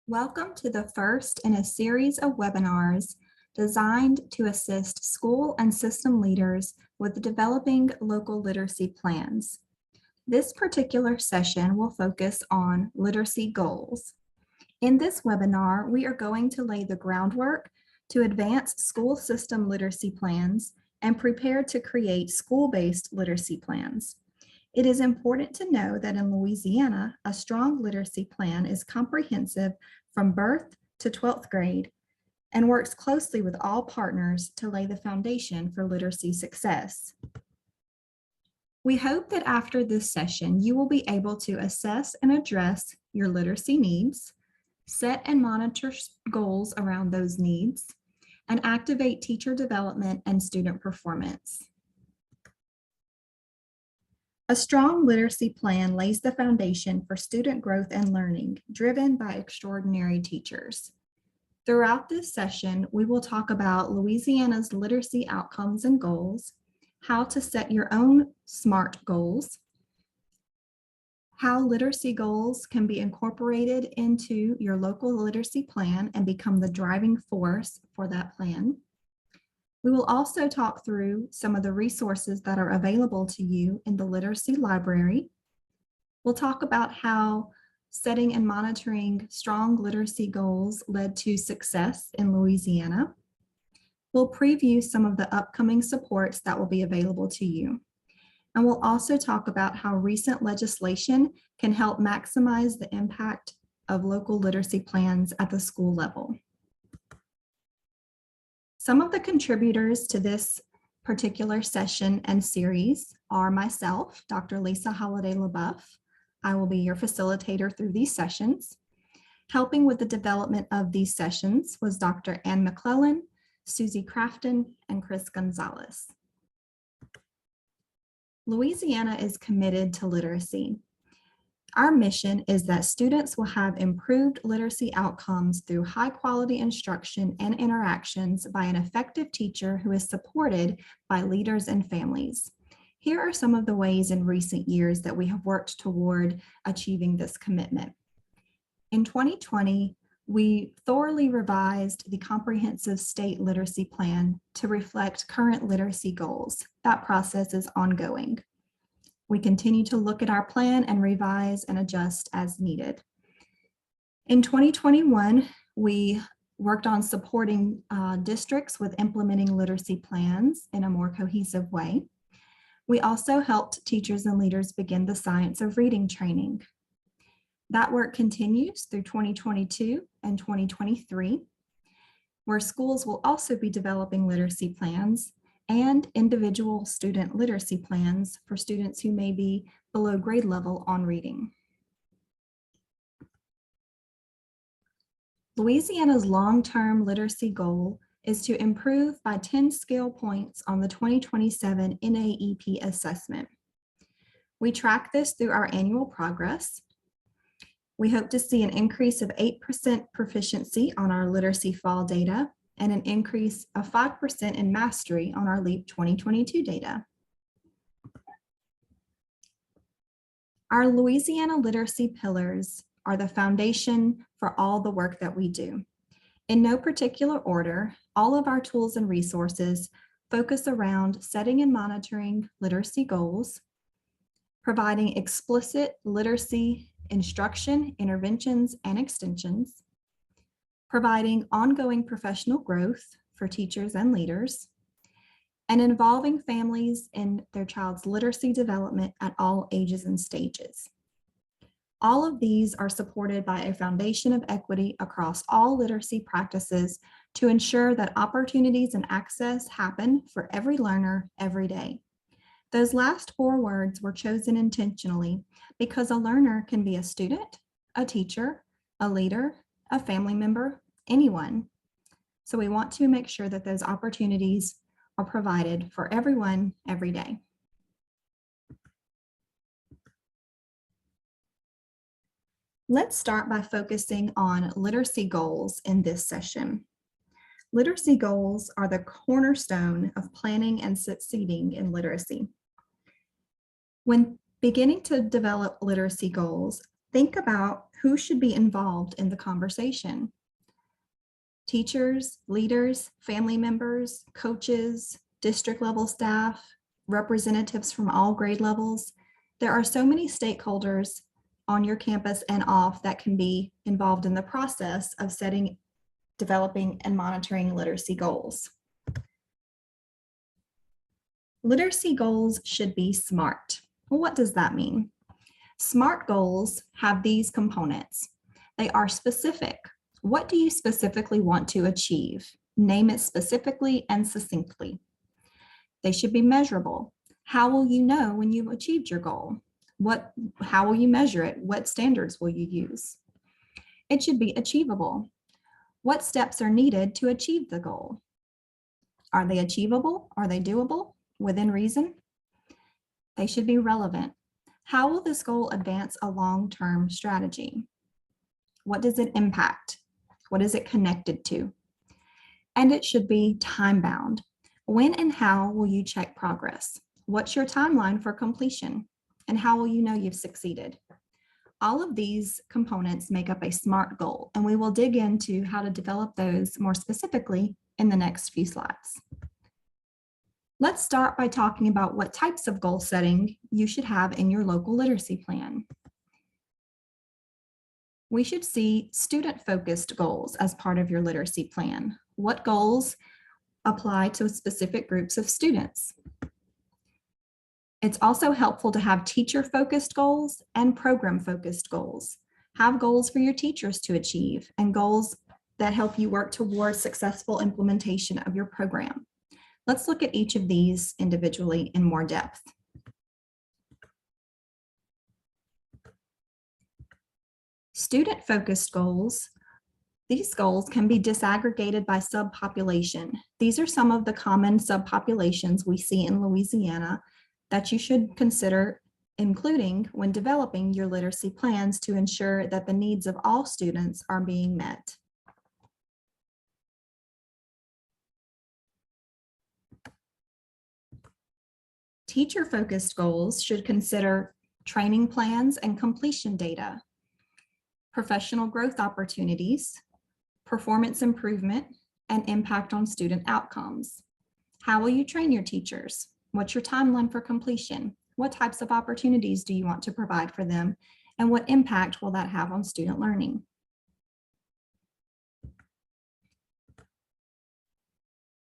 Welcome to the first in a series of webinars designed to assist school and system leaders with developing local literacy plans. This particular session will focus on literacy goals. In this webinar, we are going to lay the groundwork to advance school system literacy plans and prepare to create school-based literacy plans. It is important to know that in Louisiana, a strong literacy plan is comprehensive from birth to 12th grade and works closely with all partners to lay the foundation for literacy success. We hope that after this session, you will be able to assess and address your literacy needs, set and monitor goals around those needs, and activate teacher development and student performance. A strong literacy plan lays the foundation for student growth and learning, driven by extraordinary teachers. Throughout this session, we will talk about Louisiana's literacy outcomes and goals, how to set your own SMART goals, how literacy goals can be incorporated into your local literacy plan and become the driving force for that plan. We will also talk through some of the resources that are available to you in the literacy library. We'll talk about how setting and monitoring strong literacy goals led to success in Louisiana. We'll preview some of the upcoming supports that will be available to you. And we'll also talk about how recent legislation can help maximize the impact of local literacy plans at the school level. Some of the contributors to this particular session and series are myself, Dr. Lisa Holliday-LaBeouf. I will be your facilitator through these sessions. Helping with the development of these sessions was Dr. Ann McClellan, Susie Crafton, and Chris Gonzalez. Louisiana is committed to literacy. Our mission is that students will have improved literacy outcomes through high quality instruction and interactions by an effective teacher who is supported by leaders and families. Here are some of the ways in recent years that we have worked toward achieving this commitment. In 2020, we thoroughly revised the comprehensive state literacy plan to reflect current literacy goals. That process is ongoing. We continue to look at our plan and revise and adjust as needed. In 2021, we worked on supporting districts with implementing literacy plans in a more cohesive way. We also helped teachers and leaders begin the science of reading training. That work continues through 2022 and 2023, where schools will also be developing literacy plans and individual student literacy plans for students who may be below grade level on reading. Louisiana's long-term literacy goal is to improve by 10 scale points on the 2027 NAEP assessment. We track this through our annual progress. We hope to see an increase of 8% proficiency on our literacy fall data and an increase of 5% in mastery on our LEAP 2022 data. Our Louisiana literacy pillars are the foundation for all the work that we do. In no particular order, all of our tools and resources focus around setting and monitoring literacy goals, providing explicit literacy instruction, interventions, and extensions, providing ongoing professional growth for teachers and leaders, and involving families in their child's literacy development at all ages and stages. All of these are supported by a foundation of equity across all literacy practices to ensure that opportunities and access happen for every learner every day. Those last 4 words were chosen intentionally because a learner can be a student, a teacher, a leader, a family member, anyone. So we want to make sure that those opportunities are provided for everyone every day. Let's start by focusing on literacy goals in this session. Literacy goals are the cornerstone of planning and succeeding in literacy. When beginning to develop literacy goals, Think about who should be involved in the conversation. Teachers, leaders, family members, coaches, district level staff, representatives from all grade levels. There are so many stakeholders on your campus and off that can be involved in the process of setting, developing, and monitoring literacy goals. Literacy goals should be SMART. Well, what does that mean? SMART goals have these components. They are specific. What do you specifically want to achieve? Name it specifically and succinctly. They should be measurable. How will you know when you've achieved your goal? How will you measure it? What standards will you use? It should be achievable. What steps are needed to achieve the goal? Are they achievable? Are they doable? Within reason? They should be relevant. How will this goal advance a long-term strategy? What does it impact? What is it connected to? And it should be time-bound. When and how will you check progress? What's your timeline for completion? And how will you know you've succeeded? All of these components make up a SMART goal, and we will dig into how to develop those more specifically in the next few slides. Let's start by talking about what types of goal setting you should have in your local literacy plan. We should see student-focused goals as part of your literacy plan. What goals apply to specific groups of students? It's also helpful to have teacher-focused goals and program-focused goals. Have goals for your teachers to achieve and goals that help you work towards successful implementation of your program. Let's look at each of these individually in more depth. Student-focused goals. These goals can be disaggregated by subpopulation. These are some of the common subpopulations we see in Louisiana that you should consider including when developing your literacy plans to ensure that the needs of all students are being met. Teacher-focused goals should consider training plans and completion data, professional growth opportunities, performance improvement, and impact on student outcomes. How will you train your teachers? What's your timeline for completion? What types of opportunities do you want to provide for them? And what impact will that have on student learning?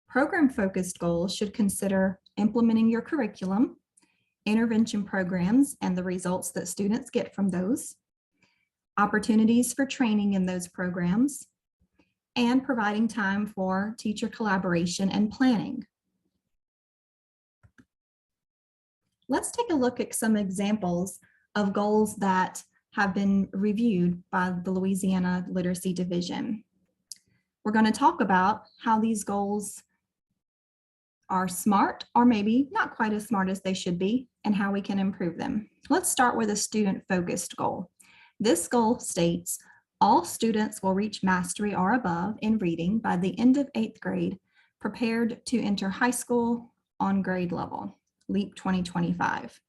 Program-focused goals should consider implementing your curriculum, intervention programs, and the results that students get from those, opportunities for training in those programs, and providing time for teacher collaboration and planning. Let's take a look at some examples of goals that have been reviewed by the Louisiana Literacy Division. We're going to talk about how these goals are SMART, or maybe not quite as smart as they should be, and how we can improve them. Let's start with a student-focused goal. This goal states, all students will reach mastery or above in reading by the end of 8th grade, prepared to enter high school on grade level, LEAP 2025.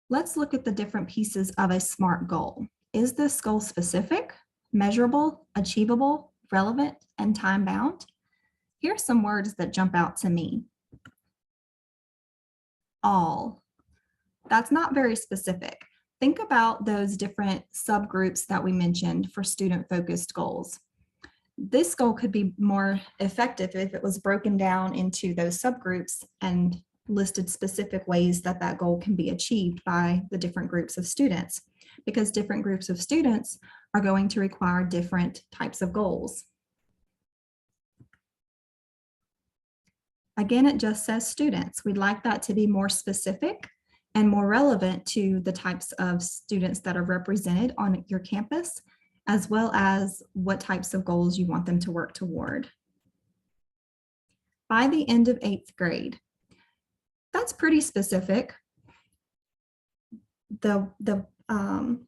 Let's look at the different pieces of a SMART goal. Is this goal specific, measurable, achievable, relevant, and time-bound? Here's some words that jump out to me. All. That's not very specific. Think about those different subgroups that we mentioned for student-focused goals. This goal could be more effective if it was broken down into those subgroups and listed specific ways that that goal can be achieved by the different groups of students, because different groups of students are going to require different types of goals. Again, it just says students. We'd like that to be more specific and more relevant to the types of students that are represented on your campus, as well as what types of goals you want them to work toward. By the end of 8th grade, that's pretty specific. The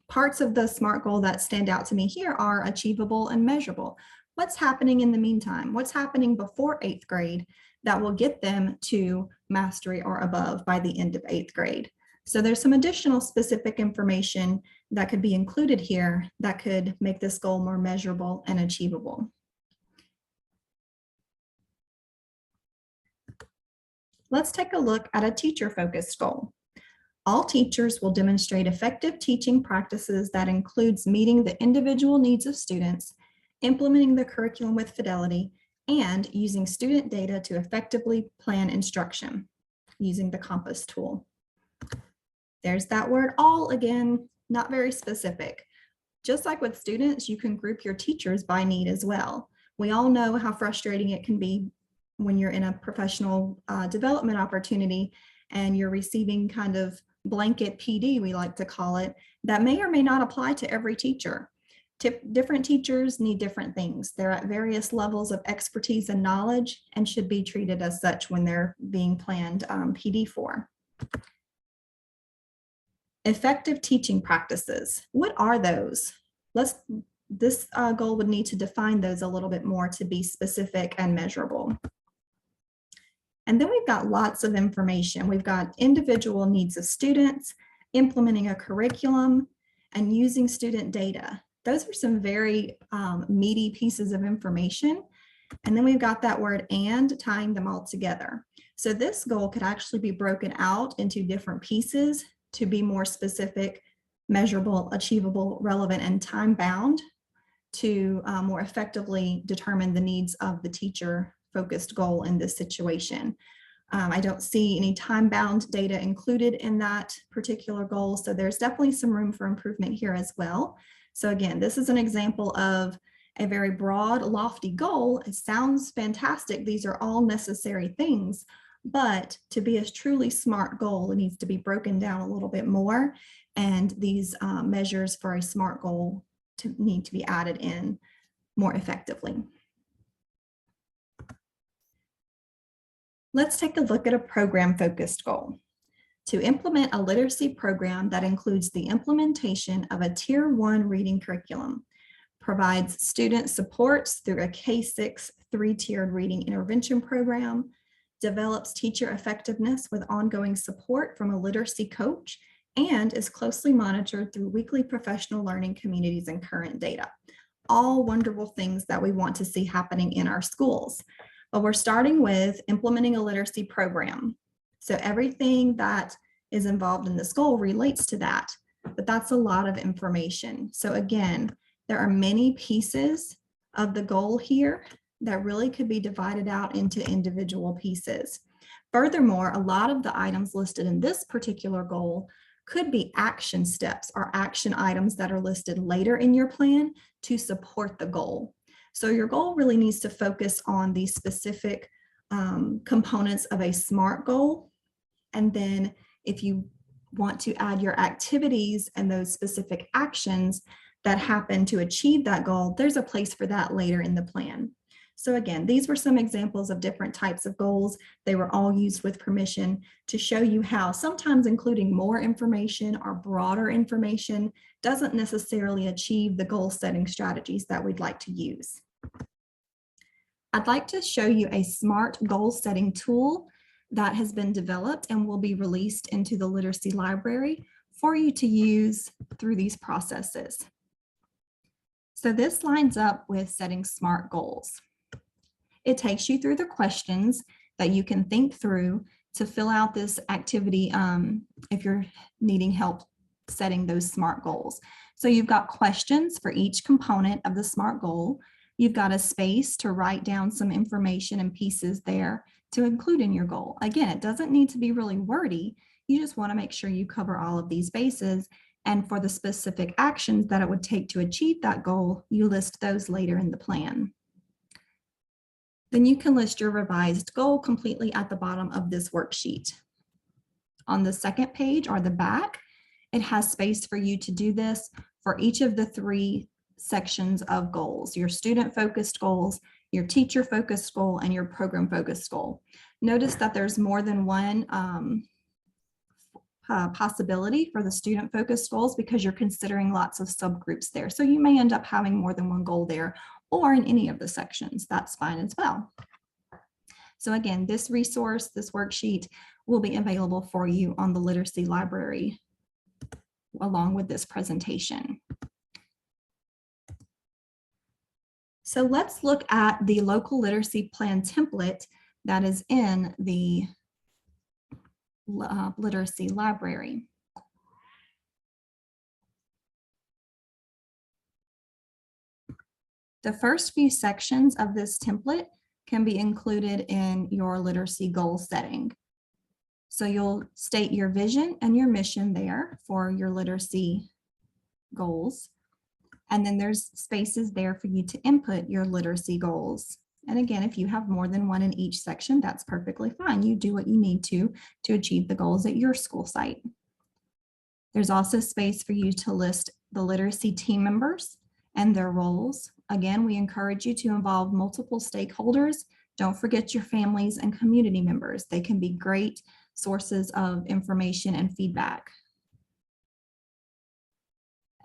parts of the SMART goal that stand out to me here are achievable and measurable. What's happening in the meantime? What's happening before 8th grade that will get them to mastery or above by the end of 8th grade? So there's some additional specific information that could be included here that could make this goal more measurable and achievable. Let's take a look at a teacher-focused goal. All teachers will demonstrate effective teaching practices that includes meeting the individual needs of students, implementing the curriculum with fidelity, and using student data to effectively plan instruction using the Compass tool. There's that word all again, not very specific. Just like with students, you can group your teachers by need as well. We all know how frustrating it can be when you're in a professional development opportunity and you're receiving kind of blanket PD, we like to call it, that may or may not apply to every teacher. Different teachers need different things. They're at various levels of expertise and knowledge and should be treated as such when they're being planned PD for. Effective teaching practices. What are those? This goal would need to define those a little bit more to be specific and measurable. And then we've got lots of information. We've got individual needs of students, implementing a curriculum, and using student data. Those are some very meaty pieces of information. And then we've got that word and tying them all together. So this goal could actually be broken out into different pieces to be more specific, measurable, achievable, relevant, and time-bound to more effectively determine the needs of the teacher-focused goal in this situation. I don't see any time-bound data included in that particular goal, so there's definitely some room for improvement here as well. So again, this is an example of a very broad, lofty goal. It sounds fantastic. These are all necessary things, but to be a truly smart goal, it needs to be broken down a little bit more, and these measures for a SMART goal need to be added in more effectively. Let's take a look at a program-focused goal. To implement a literacy program that includes the implementation of a Tier 1 reading curriculum, provides student supports through a K-6 three-tiered reading intervention program, develops teacher effectiveness with ongoing support from a literacy coach, and is closely monitored through weekly professional learning communities and current data. All wonderful things that we want to see happening in our schools. But we're starting with implementing a literacy program. So everything that is involved in this goal relates to that, but that's a lot of information. So again, there are many pieces of the goal here that really could be divided out into individual pieces. Furthermore, a lot of the items listed in this particular goal could be action steps or action items that are listed later in your plan to support the goal. So your goal really needs to focus on the specific components of a SMART goal. And then if you want to add your activities and those specific actions that happen to achieve that goal, there's a place for that later in the plan. So again, these were some examples of different types of goals. They were all used with permission to show you how sometimes including more information or broader information doesn't necessarily achieve the goal setting strategies that we'd like to use. I'd like to show you a SMART goal setting tool that has been developed and will be released into the literacy library for you to use through these processes. So this lines up with setting SMART goals. It takes you through the questions that you can think through to fill out this activity if you're needing help setting those SMART goals. So you've got questions for each component of the SMART goal. You've got a space to write down some information and pieces there to include in your goal. Again, it doesn't need to be really wordy. You just want to make sure you cover all of these bases. And for the specific actions that it would take to achieve that goal, you list those later in the plan. Then you can list your revised goal completely at the bottom of this worksheet. On the second page or the back, it has space for you to do this for each of the three sections of goals: your student-focused goals, your teacher-focused goal, and your program-focused goal. Notice that there's more than one possibility for the student-focused goals because you're considering lots of subgroups there. So you may end up having more than one goal there or in any of the sections. That's fine as well. So again, this resource, this worksheet, will be available for you on the Literacy Library along with this presentation. So let's look at the local literacy plan template that is in the Literacy Library. The first few sections of this template can be included in your literacy goal setting. So you'll state your vision and your mission there for your literacy goals. And then there's spaces there for you to input your literacy goals. And again, if you have more than one in each section, that's perfectly fine. You do what you need to achieve the goals at your school site. There's also space for you to list the literacy team members and their roles. Again, we encourage you to involve multiple stakeholders. Don't forget your families and community members. They can be great sources of information and feedback.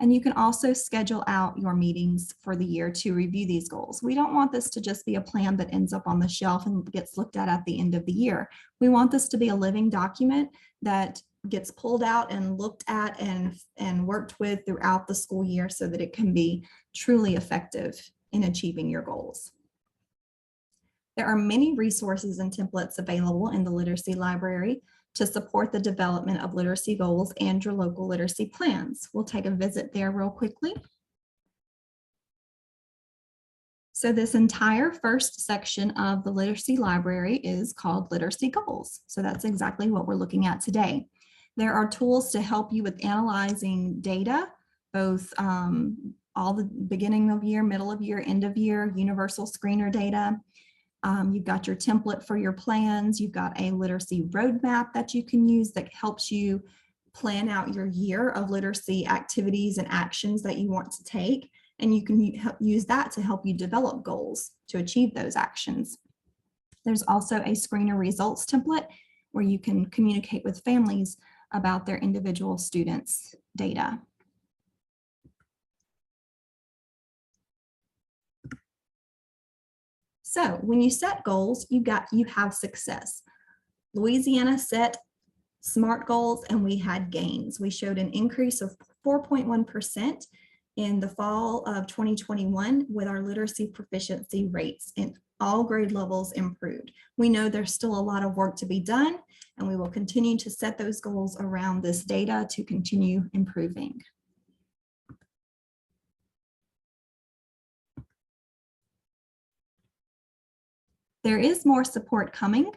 And you can also schedule out your meetings for the year to review these goals. We don't want this to just be a plan that ends up on the shelf and gets looked at the end of the year. We want this to be a living document that gets pulled out and looked at and worked with throughout the school year so that it can be truly effective in achieving your goals. There are many resources and templates available in the Literacy Library to support the development of literacy goals and your local literacy plans. We'll take a visit there real quickly. So this entire first section of the Literacy Library is called Literacy Goals. So that's exactly what we're looking at today. There are tools to help you with analyzing data, both all the beginning of year, middle of year, end of year, universal screener data. You've got your template for your plans. You've got a literacy roadmap that you can use that helps you plan out your year of literacy activities and actions that you want to take. And you can use that to help you develop goals to achieve those actions. There's also a screener results template where you can communicate with families about their individual students' data. So when you set goals, you have success. Louisiana set SMART goals and we had gains. We showed an increase of 4.1% in the fall of 2021 with our literacy proficiency rates in all grade levels improved. We know there's still a lot of work to be done and we will continue to set those goals around this data to continue improving. There is more support coming.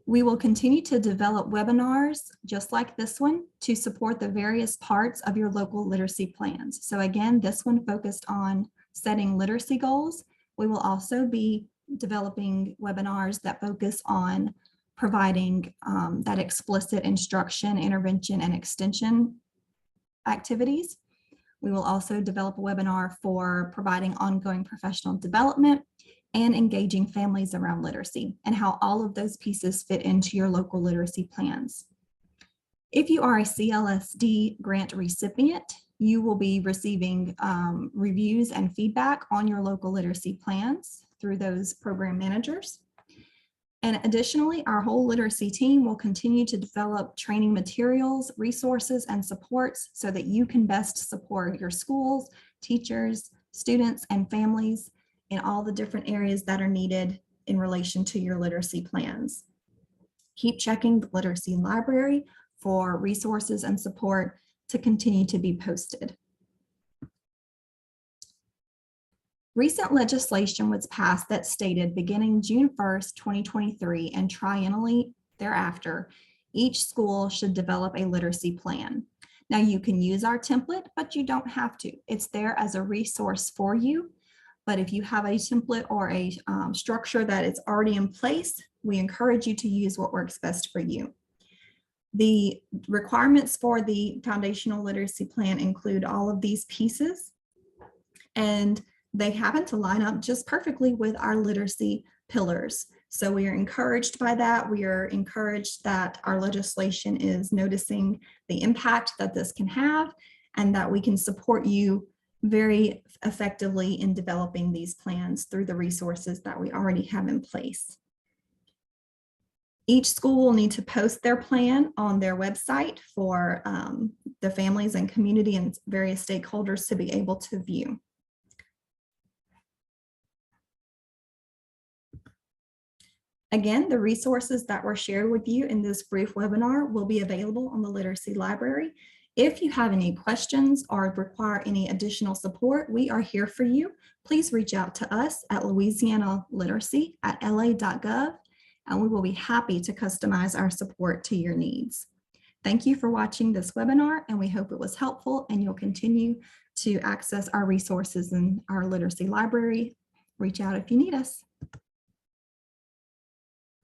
We will continue to develop webinars just like this one to support the various parts of your local literacy plans. So again, this one focused on setting literacy goals. We will also be developing webinars that focus on providing that explicit instruction, intervention, and extension activities. We will also develop a webinar for providing ongoing professional development and engaging families around literacy and how all of those pieces fit into your local literacy plans. If you are a CLSD grant recipient, you will be receiving reviews and feedback on your local literacy plans through those program managers. And additionally, our whole literacy team will continue to develop training materials, resources, and supports so that you can best support your schools, teachers, students, and families in all the different areas that are needed in relation to your literacy plans. Keep checking the Literacy Library for resources and support to continue to be posted. Recent legislation was passed that stated beginning June 1st, 2023 and triennially thereafter, each school should develop a literacy plan. Now you can use our template, but you don't have to. It's there as a resource for you. But if you have a template or a structure that is already in place, we encourage you to use what works best for you. The requirements for the foundational literacy plan include all of these pieces, and they happen to line up just perfectly with our literacy pillars. So we are encouraged by that. We are encouraged that our legislation is noticing the impact that this can have and that we can support you very effectively in developing these plans through the resources that we already have in place. Each school will need to post their plan on their website for the families and community and various stakeholders to be able to view. Again, the resources that were shared with you in this brief webinar will be available on the Literacy Library. If you have any questions or require any additional support, we are here for you. Please reach out to us at louisianaliteracy@la.gov, and we will be happy to customize our support to your needs. Thank you for watching this webinar, and we hope it was helpful and you'll continue to access our resources in our literacy library. Reach out if you need us.